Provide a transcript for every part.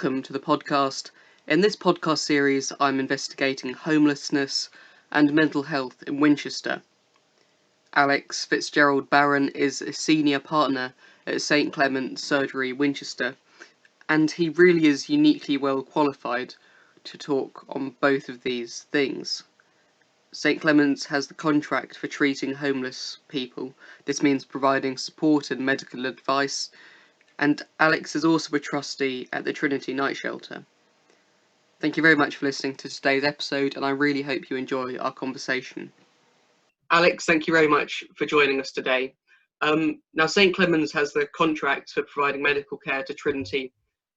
welcome to the podcast. In this podcast series, I'm investigating homelessness and mental health in Winchester. Alex Fitzgerald-Barron is a senior partner at St Clement Surgery, Winchester, and he really is uniquely well qualified to talk on both of these things. St Clements has the contract for treating homeless people. This means providing support and medical advice, and Alex is also a trustee at the Trinity Nightshelter. Thank you very much for listening to today's episode, and I really hope you enjoy our conversation. Alex, thank you very much for joining us today. Now, St Clements has the contract for providing medical care to Trinity,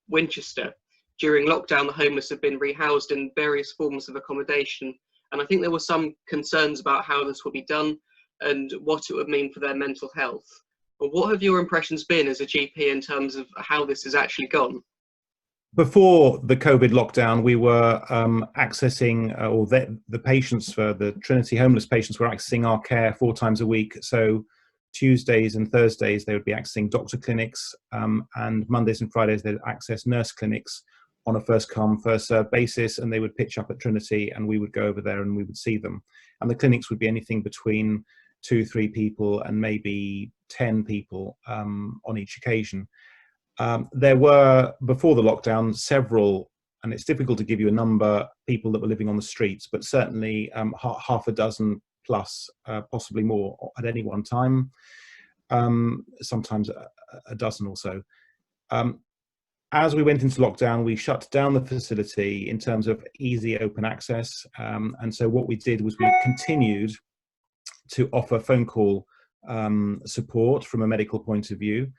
Winchester. During lockdown, the homeless have been rehoused in various forms of accommodation, and I think there were some concerns about how this will be done and what it would mean for their mental health. But what have your impressions been as a GP in terms of how this has actually gone? Before the COVID lockdown, we were accessing, or the patients for the Trinity homeless patients were accessing our care 4 times a week. So Tuesdays and Thursdays, they would be accessing doctor clinics, and Mondays and Fridays, they'd access nurse clinics on a first come, first served basis, and they would pitch up at Trinity and we would go over there and we would see them. And the clinics would be anything between 2-3 people and maybe 10 people on each occasion. There were, before the lockdown, several, and it's difficult to give you a number, people that were living on the streets, but certainly half a dozen plus, possibly more at any one time, sometimes a dozen or so. As we went into lockdown, we shut down the facility in terms of easy open access, and so what we did was we continued to offer phone call support from a medical point of view.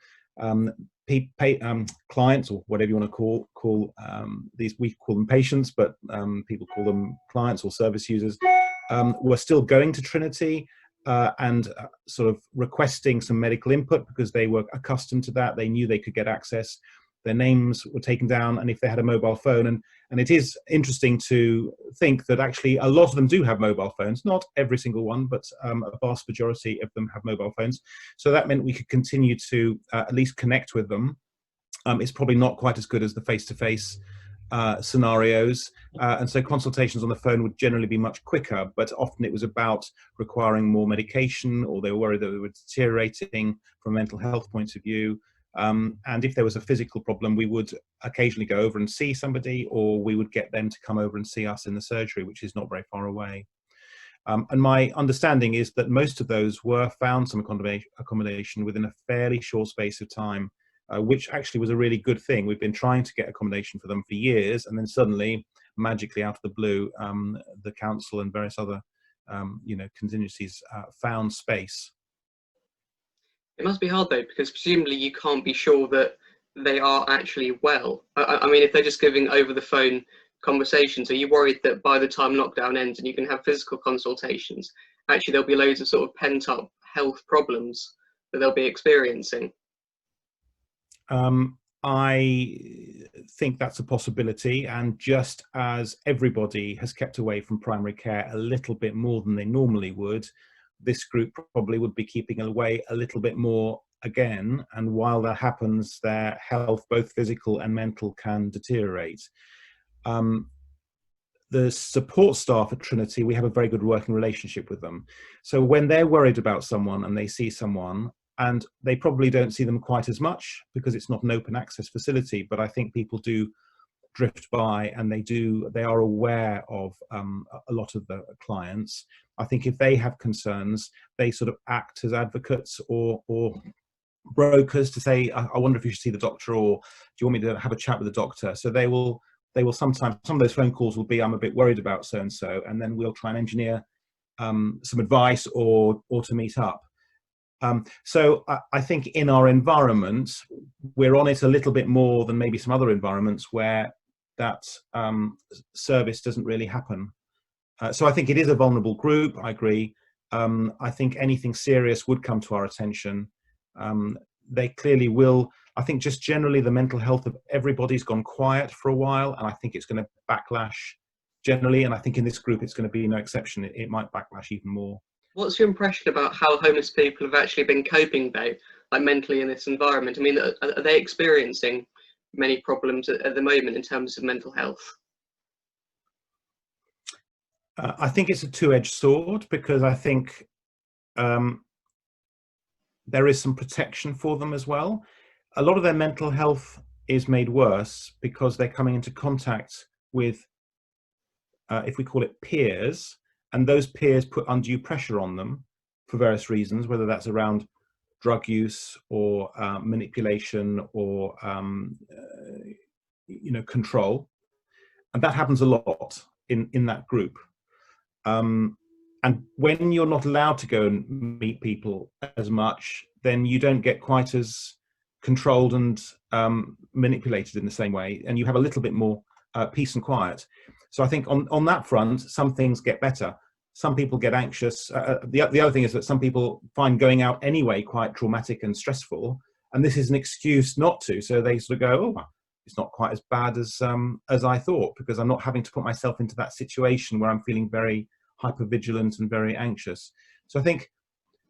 Clients, or whatever you want to call these, we call them patients, but people call them clients or service users, were still going to Trinity and sort of requesting some medical input because they were accustomed to that. They knew they could get access. Their names were taken down, and if they had a mobile phone, and it is interesting to think that actually a lot of them do have mobile phones, not every single one, but a vast majority of them have mobile phones. So that meant we could continue to at least connect with them. It's probably not quite as good as the face-to-face scenarios, and so consultations on the phone would generally be much quicker, but often it was about requiring more medication, or they were worried that they were deteriorating from a mental health point of view. And if there was a physical problem, we would occasionally go over and see somebody, or we would get them to come over and see us in the surgery, which is not very far away. And my understanding is that most of those were found some accommodation within a fairly short space of time, which actually was a really good thing. We've been trying to get accommodation for them for years, and then suddenly, magically out of the blue, the council and various other contingencies found space. It must be hard though, because presumably you can't be sure that they are actually well. I mean, if they're just giving over the phone conversations, are you worried that by the time lockdown ends and you can have physical consultations, actually there'll be loads of sort of pent up health problems that they'll be experiencing? I think that's a possibility, and just as everybody has kept away from primary care a little bit more than they normally would, this group probably would be keeping away a little bit more again, and while that happens, their health, both physical and mental, can deteriorate. The support staff at Trinity, we have a very good working relationship with them. So when they're worried about someone and they see someone, and they probably don't see them quite as much because it's not an open access facility, but I think people do drift by and they are aware of a lot of the clients. I think if they have concerns, they sort of act as advocates or brokers to say, I wonder if you should see the doctor, or do you want me to have a chat with the doctor? So they will sometimes, some of those phone calls will be, I'm a bit worried about so-and-so, and then we'll try and engineer some advice or to meet up. So I think in our environment, we're on it a little bit more than maybe some other environments where that service doesn't really happen. So I think it is a vulnerable group, I agree. I think anything serious would come to our attention. They clearly will. I think just generally the mental health of everybody's gone quiet for a while, and I think it's going to backlash generally, and I think in this group it's going to be no exception. It might backlash even more. What's your impression about how homeless people have actually been coping though, like mentally in this environment? I mean, are they experiencing many problems at the moment in terms of mental health? I think it's a two-edged sword, because I think there is some protection for them as well. A lot of their mental health is made worse because they're coming into contact with, if we call it peers, and those peers put undue pressure on them for various reasons, whether that's around drug use or manipulation or control, and that happens a lot in that group. And when you're not allowed to go and meet people as much, then you don't get quite as controlled and manipulated in the same way, and you have a little bit more peace and quiet. So I think on that front, some things get better. Some people get anxious. The other thing is that some people find going out anyway quite traumatic and stressful, and this is an excuse not to. So they sort of go, oh, it's not quite as bad as I thought, because I'm not having to put myself into that situation where I'm feeling very hypervigilant and very anxious. So I think,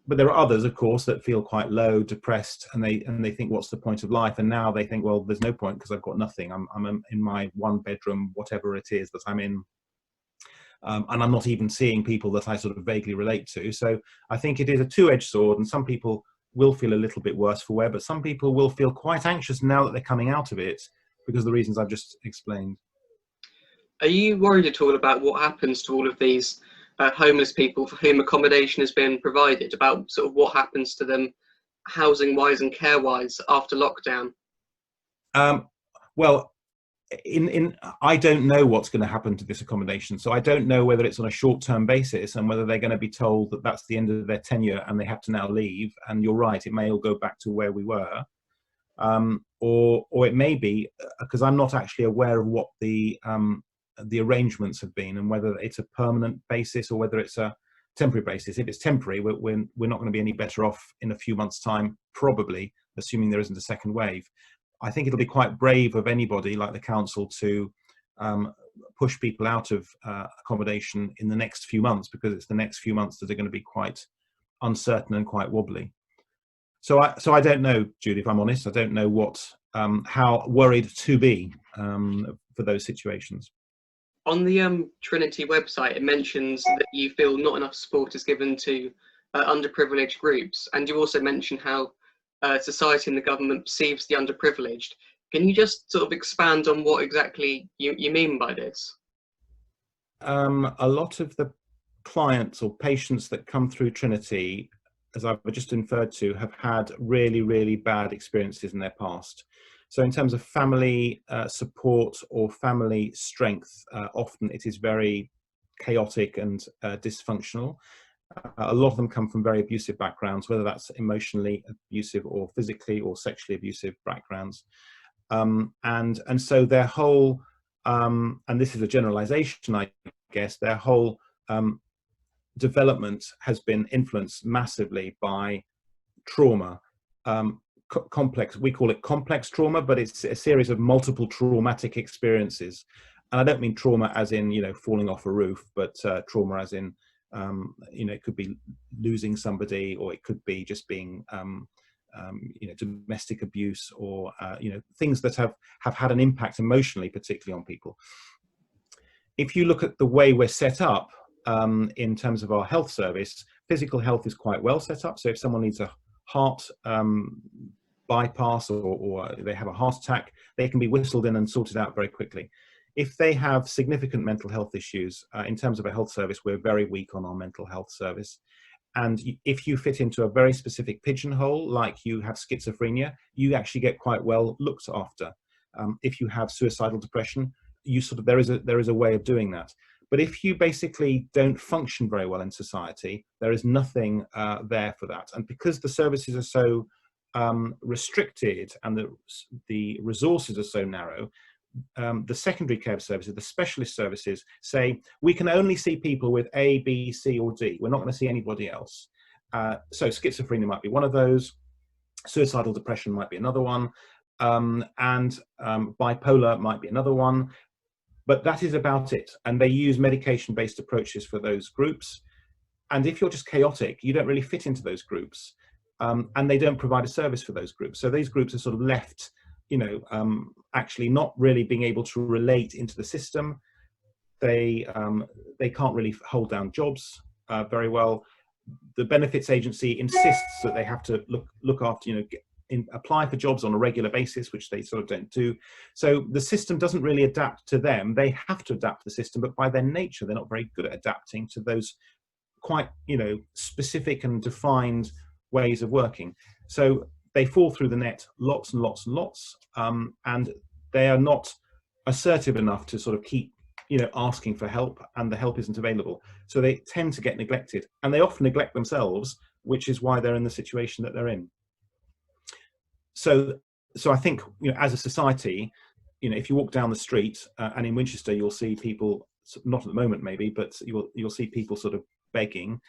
but there are others, of course, that feel quite low, depressed, and they think, what's the point of life? And now they think, well, there's no point because I've got nothing. I'm in my one bedroom, whatever it is that I'm in. And I'm not even seeing people that I sort of vaguely relate to. So I think it is a two-edged sword, and some people will feel a little bit worse for wear, but some people will feel quite anxious now that they're coming out of it because of the reasons I've just explained. Are you worried at all about what happens to all of these homeless people for whom accommodation has been provided, about sort of what happens to them housing-wise and care-wise after lockdown? Well, I don't know what's going to happen to this accommodation. So I don't know whether it's on a short-term basis and whether they're going to be told that that's the end of their tenure and they have to now leave. And you're right, it may all go back to where we were. Or it may be, because I'm not actually aware of what the arrangements have been and whether it's a permanent basis or whether it's a temporary basis. If it's temporary, we're not going to be any better off in a few months' time, probably, assuming there isn't a second wave. I think it'll be quite brave of anybody like the council to push people out of accommodation in the next few months, because it's the next few months that are going to be quite uncertain and quite wobbly. So I don't know, Judy, if I'm honest. I don't know how worried to be for those situations. On the Trinity website, it mentions that you feel not enough support is given to underprivileged groups, and you also mention how society and the government perceives the underprivileged. Can you just sort of expand on what exactly you mean by this? A lot of the clients or patients that come through Trinity, as I've just inferred to, have had really, really bad experiences in their past. So in terms of family support or family strength, often it is very chaotic and dysfunctional. A lot of them come from very abusive backgrounds, whether that's emotionally abusive or physically or sexually abusive backgrounds. And so their whole, and this is a generalization, I guess, their whole development has been influenced massively by trauma. Complex, we call it complex trauma, but it's a series of multiple traumatic experiences. And I don't mean trauma as in, falling off a roof, but trauma as in, it could be losing somebody, or it could be just being, domestic abuse, or, things that have had an impact emotionally, particularly on people. If you look at the way we're set up in terms of our health service, physical health is quite well set up. So if someone needs a heart bypass or they have a heart attack, they can be whistled in and sorted out very quickly. If they have significant mental health issues, in terms of a health service, we're very weak on our mental health service. And if you fit into a very specific pigeonhole, like you have schizophrenia, you actually get quite well looked after. If you have suicidal depression, there is a way of doing that. But if you basically don't function very well in society, there is nothing there for that. And because the services are so restricted and the resources are so narrow, the secondary care services, the specialist services, say we can only see people with A, B, C, or D. We're not going to see anybody else. So schizophrenia might be one of those. Suicidal depression might be another one. And bipolar might be another one. But that is about it. And they use medication-based approaches for those groups. And if you're just chaotic, you don't really fit into those groups. And they don't provide a service for those groups. So these groups are sort of left actually not really being able to relate into the system. They can't really hold down jobs very well. The benefits agency insists that they have to look after, apply for jobs on a regular basis, which they sort of don't do. So the system doesn't really adapt to them. They have to adapt to the system, but by their nature, they're not very good at adapting to those quite, specific and defined ways of working. So they fall through the net lots and lots and lots, and they are not assertive enough to sort of keep asking for help, and the help isn't available. So they tend to get neglected, and they often neglect themselves, which is why they're in the situation that they're in. So I think, as a society, if you walk down the street, and in Winchester, you'll see people, not at the moment maybe, but you'll see people sort of begging.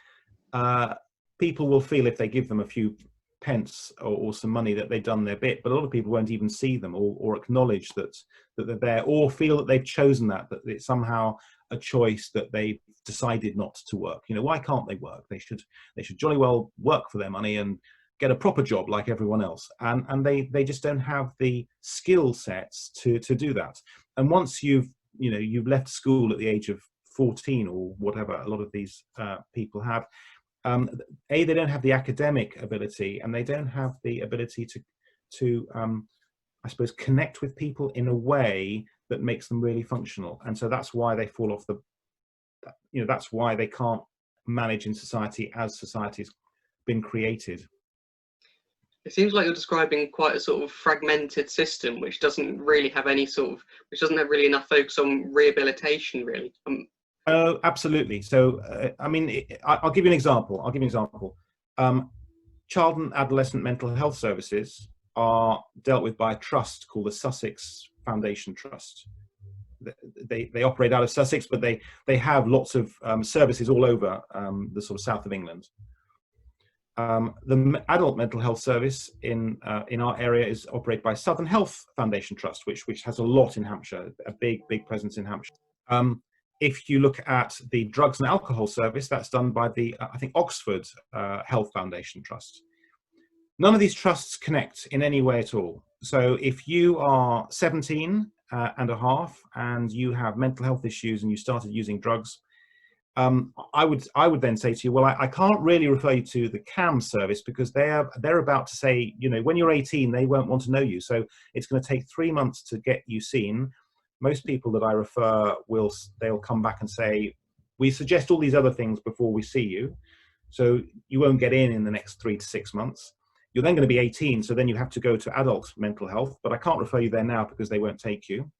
People will feel if they give them a few pence or some money that they've done their bit, but a lot of people won't even see them or acknowledge that they're there, or feel that they've chosen that it's somehow a choice that they've decided not to work. Why can't they work? They should jolly well work for their money and get a proper job like everyone else, and they just don't have the skill sets to do that. And once you've left school at the age of 14 or whatever a lot of these people have, they don't have the academic ability, and they don't have the ability to I suppose connect with people in a way that makes them really functional. And so that's why they fall off that's why they can't manage in society as society's been created. It seems like you're describing quite a sort of fragmented system, which doesn't really have which doesn't have really enough focus on rehabilitation, really. Oh, absolutely. So, I'll give you an example. Child and adolescent mental health services are dealt with by a trust called the Sussex Foundation Trust. They operate out of Sussex, but they have lots of services all over the sort of south of England. The adult mental health service in our area is operated by Southern Health Foundation Trust, which has a lot in Hampshire, a big presence in Hampshire. If you look at the drugs and alcohol service, that's done by the I think Oxford Health Foundation Trust. None of these trusts connect in any way at all. So if you are 17 and a half and you have mental health issues and you started using drugs, I would then say to you, well, I can't really refer you to the CAM service, because they're about to say, when you're 18, they won't want to know you. So it's going to take 3 months to get you seen. Most people that I refer they'll come back and say, we suggest all these other things before we see you. So you won't get in the next 3 to 6 months. You're then going to be 18. So then you have to go to adult mental health, but I can't refer you there now because they won't take you.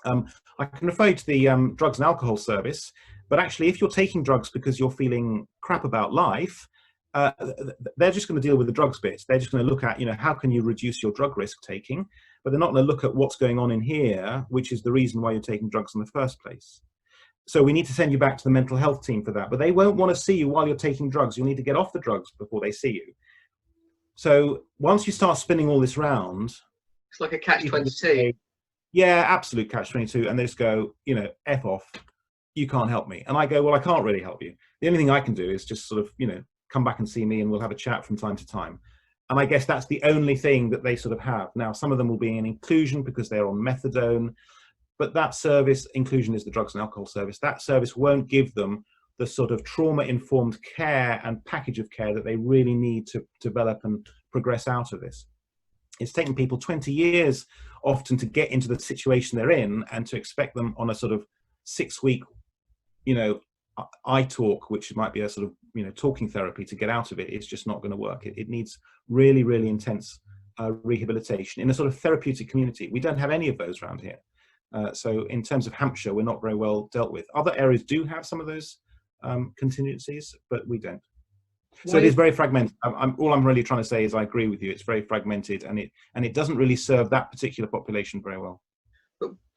I can refer you to the drugs and alcohol service, but actually if you're taking drugs because you're feeling crap about life, they're just going to deal with the drugs bit. They're just going to look at, how can you reduce your drug risk taking, but they're not going to look at what's going on in here, which is the reason why you're taking drugs in the first place. So we need to send you back to the mental health team for that, but they won't want to see you while you're taking drugs. You'll need to get off the drugs before they see you. So once you start spinning all this round, it's like a catch-22. Yeah, absolute catch-22. And they just go, F off, you can't help me. And I go, well, I can't really help you. The only thing I can do is just sort of, come back and see me and we'll have a chat from time to time. And I guess that's the only thing that they sort of have. Now, some of them will be in inclusion because they're on methadone, but that service, inclusion is the drugs and alcohol service, that service won't give them the sort of trauma-informed care and package of care that they really need to develop and progress out of this. It's taken people 20 years often to get into the situation they're in, and to expect them on a sort of 6-week, I-talk, which might be a sort of, talking therapy to get out of it, is just not going to work. It needs really, really intense rehabilitation in a sort of therapeutic community. We don't have any of those around here. So in terms of Hampshire, we're not very well dealt with. Other areas do have some of those contingencies, but we don't. So it is very fragmented. All I'm really trying to say is I agree with you. It's very fragmented, and it doesn't really serve that particular population very well.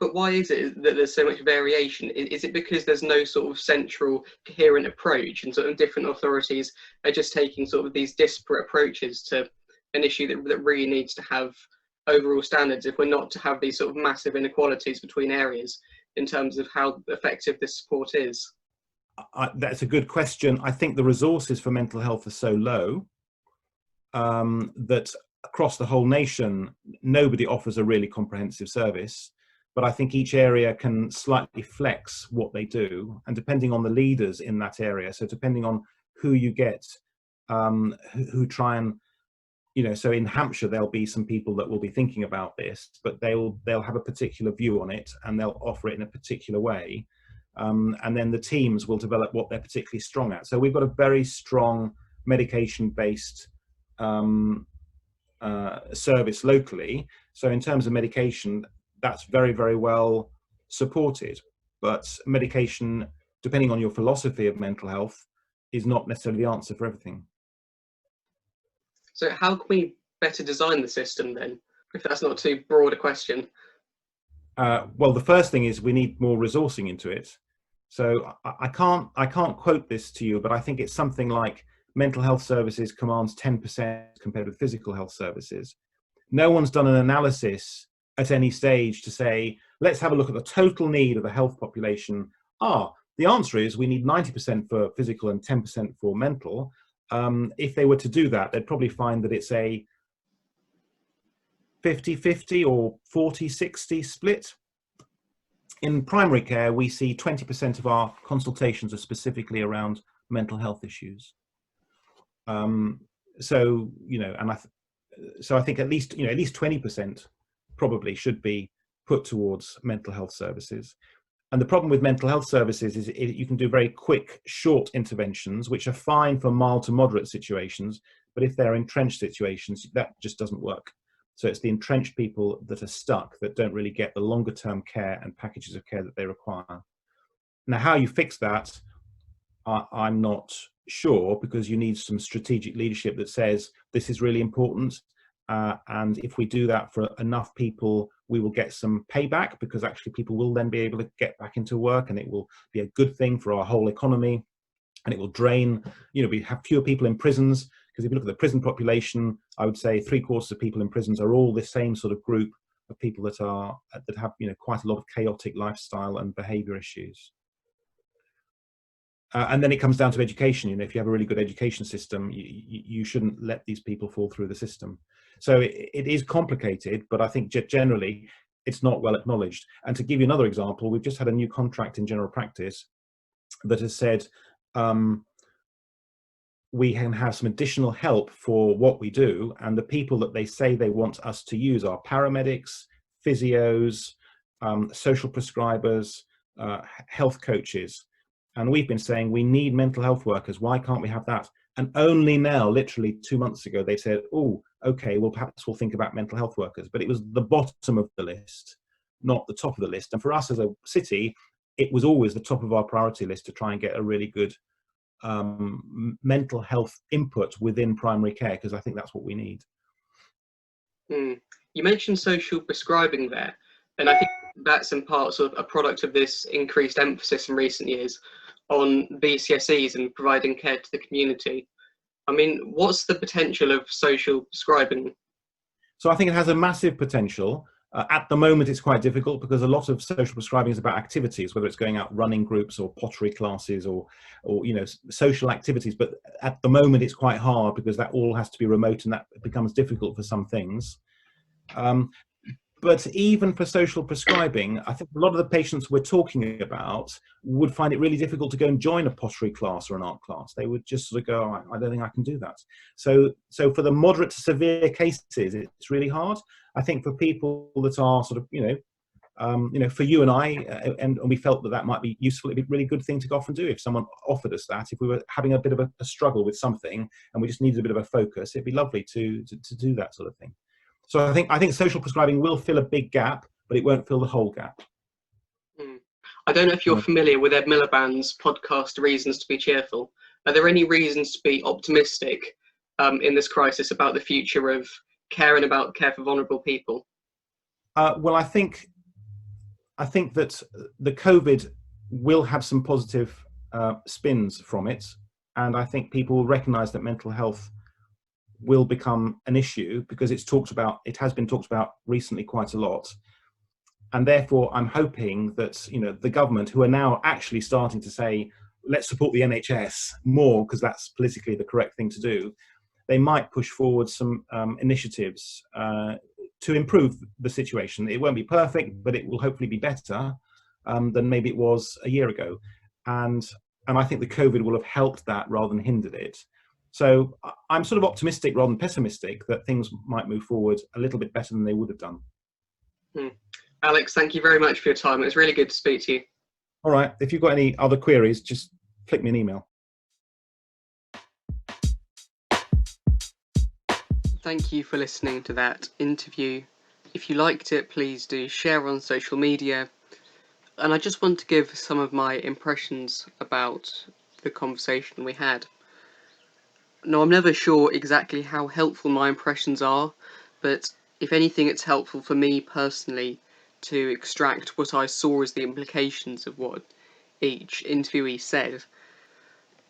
But why is it that there's so much variation? Is it because there's no sort of central coherent approach, and sort of different authorities are just taking sort of these disparate approaches to an issue that really needs to have overall standards, if we're not to have these sort of massive inequalities between areas in terms of how effective this support is? That's a good question. I think the resources for mental health are so low that across the whole nation, nobody offers a really comprehensive service. But I think each area can slightly flex what they do, and depending on the leaders in that area, so depending on who you get, who try and, so in Hampshire there'll be some people that will be thinking about this, but they'll have a particular view on it and they'll offer it in a particular way, and then the teams will develop what they're particularly strong at. So we've got a very strong medication-based service locally. So in terms of medication, that's very, very well supported. But medication, depending on your philosophy of mental health, is not necessarily the answer for everything. So how can we better design the system then, if that's not too broad a question? Well, the first thing is we need more resourcing into it. So I can't quote this to you, but I think it's something like mental health services commands 10% compared with physical health services. No one's done an analysis at any stage to say, let's have a look at the total need of the health population. The answer is we need 90% for physical and 10% for mental. If they were to do that, they'd probably find that it's a 50-50 or 40-60 split. In primary care, we see 20% of our consultations are specifically around mental health issues. So I think at least 20% probably should be put towards mental health services. And the problem with mental health services is you can do very quick, short interventions, which are fine for mild to moderate situations, but if they're entrenched situations, that just doesn't work. So it's the entrenched people that are stuck that don't really get the longer term care and packages of care that they require. Now, how you fix that, I'm not sure, because you need some strategic leadership that says this is really important. And if we do that for enough people, we will get some payback, because actually people will then be able to get back into work, and it will be a good thing for our whole economy. And it will drain, we have fewer people in prisons, because if you look at the prison population, I would say 3/4 of people in prisons are all the same sort of group of people that have quite a lot of chaotic lifestyle and behavior issues. And then it comes down to education. If you have a really good education system, you shouldn't let these people fall through the system. So it is complicated, but I think generally it's not well acknowledged. And to give you another example, we've just had a new contract in general practice that has said we can have some additional help for what we do. And the people that they say they want us to use are paramedics, physios, social prescribers, health coaches. And we've been saying we need mental health workers. Why can't we have that? And only now, literally 2 months ago, they said, oh, okay, well, perhaps we'll think about mental health workers. But it was the bottom of the list, not the top of the list. And for us as a city, it was always the top of our priority list to try and get a really good mental health input within primary care, because I think that's what we need. You mentioned social prescribing there, and I think that's in part sort of a product of this increased emphasis in recent years on BCSEs and providing care to the community. I mean, what's the potential of social prescribing? So I think it has a massive potential. At the moment, it's quite difficult because a lot of social prescribing is about activities, whether it's going out running groups or pottery classes or social activities. But at the moment, it's quite hard because that all has to be remote, and that becomes difficult for some things. But even for social prescribing, I think a lot of the patients we're talking about would find it really difficult to go and join a pottery class or an art class. They would just sort of go, I don't think I can do that. So for the moderate to severe cases, it's really hard. I think for people that are sort of, for you and I, and we felt that might be useful, it'd be a really good thing to go off and do. If someone offered us that, if we were having a bit of a struggle with something and we just needed a bit of a focus, it'd be lovely to do that sort of thing. So I think social prescribing will fill a big gap, but it won't fill the whole gap. I don't know if you're familiar with Ed Miliband's podcast, Reasons to be Cheerful. Are there any reasons to be optimistic in this crisis about the future of care and about care for vulnerable people? Well, I think that the COVID will have some positive spins from it. And I think people will recognise that mental health will become an issue because it has been talked about recently quite a lot. And therefore, I'm hoping that, the government, who are now actually starting to say, let's support the NHS more because that's politically the correct thing to do, they might push forward some initiatives to improve the situation. It won't be perfect, but it will hopefully be better than maybe it was a year ago. And I think the COVID will have helped that rather than hindered it. So I'm sort of optimistic rather than pessimistic that things might move forward a little bit better than they would have done. Alex, thank you very much for your time. It was really good to speak to you. All right. If you've got any other queries, just flick me an email. Thank you for listening to that interview. If you liked it, please do share on social media. And I just want to give some of my impressions about the conversation we had. Now, I'm never sure exactly how helpful my impressions are, but if anything, it's helpful for me personally to extract what I saw as the implications of what each interviewee said.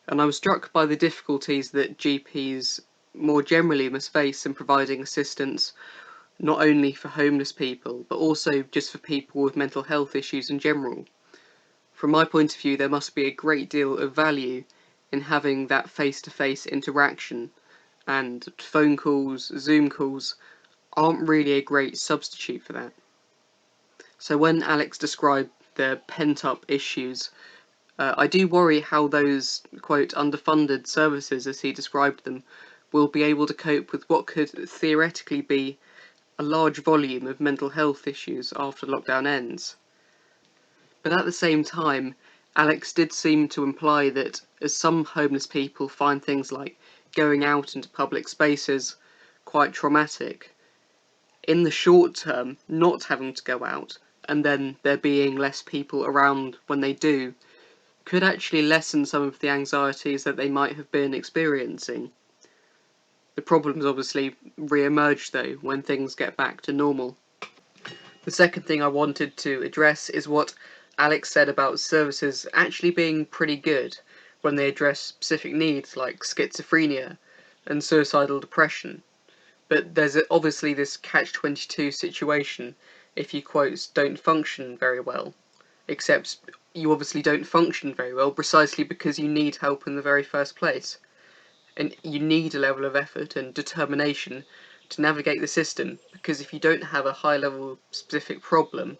And I was struck by the difficulties that GPs more generally must face in providing assistance, not only for homeless people, but also just for people with mental health issues in general. From my point of view, there must be a great deal of value in having that face-to-face interaction, and phone calls, Zoom calls, aren't really a great substitute for that. So when Alex described the pent-up issues, I do worry how those, quote, underfunded services, as he described them, will be able to cope with what could theoretically be a large volume of mental health issues after lockdown ends. But at the same time, Alex did seem to imply that as some homeless people find things like going out into public spaces quite traumatic, in the short term, not having to go out, and then there being less people around when they do, could actually lessen some of the anxieties that they might have been experiencing. The problems obviously re-emerge though when things get back to normal. The second thing I wanted to address is what Alex said about services actually being pretty good when they address specific needs like schizophrenia and suicidal depression. But there's obviously this catch-22 situation if you, quote, don't function very well. Except you obviously don't function very well precisely because you need help in the very first place. And you need a level of effort and determination to navigate the system, because if you don't have a high-level specific problem,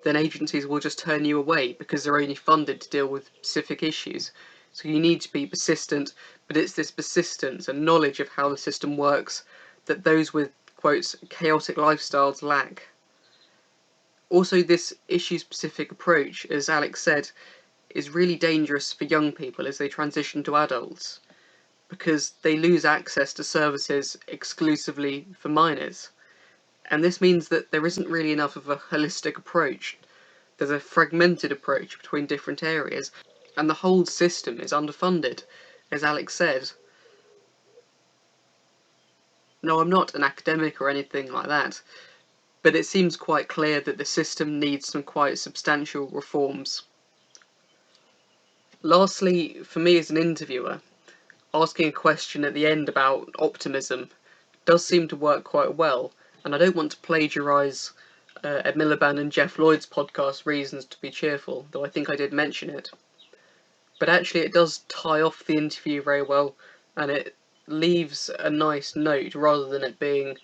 then agencies will just turn you away because they're only funded to deal with specific issues. So you need to be persistent, but it's this persistence and knowledge of how the system works that those with, quotes, chaotic lifestyles lack. Also, this issue-specific approach, as Alex said, is really dangerous for young people as they transition to adults, because they lose access to services exclusively for minors. And this means that there isn't really enough of a holistic approach. There's a fragmented approach between different areas, and the whole system is underfunded, as Alex said. No, I'm not an academic or anything like that, but it seems quite clear that the system needs some quite substantial reforms. Lastly, for me as an interviewer, asking a question at the end about optimism does seem to work quite well, and I don't want to plagiarise Ed Miliband and Jeff Lloyd's podcast Reasons to be Cheerful, though I think I did mention it. But actually it does tie off the interview very well, and it leaves a nice note rather than it being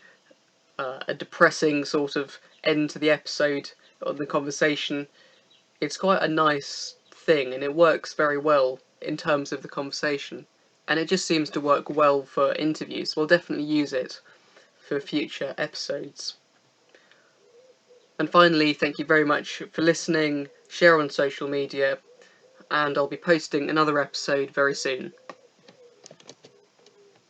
a depressing sort of end to the episode or the conversation. It's quite a nice thing, and it works very well in terms of the conversation. And it just seems to work well for interviews, so I'll definitely use it for future episodes. And finally, thank you very much for listening, share on social media, and I'll be posting another episode very soon.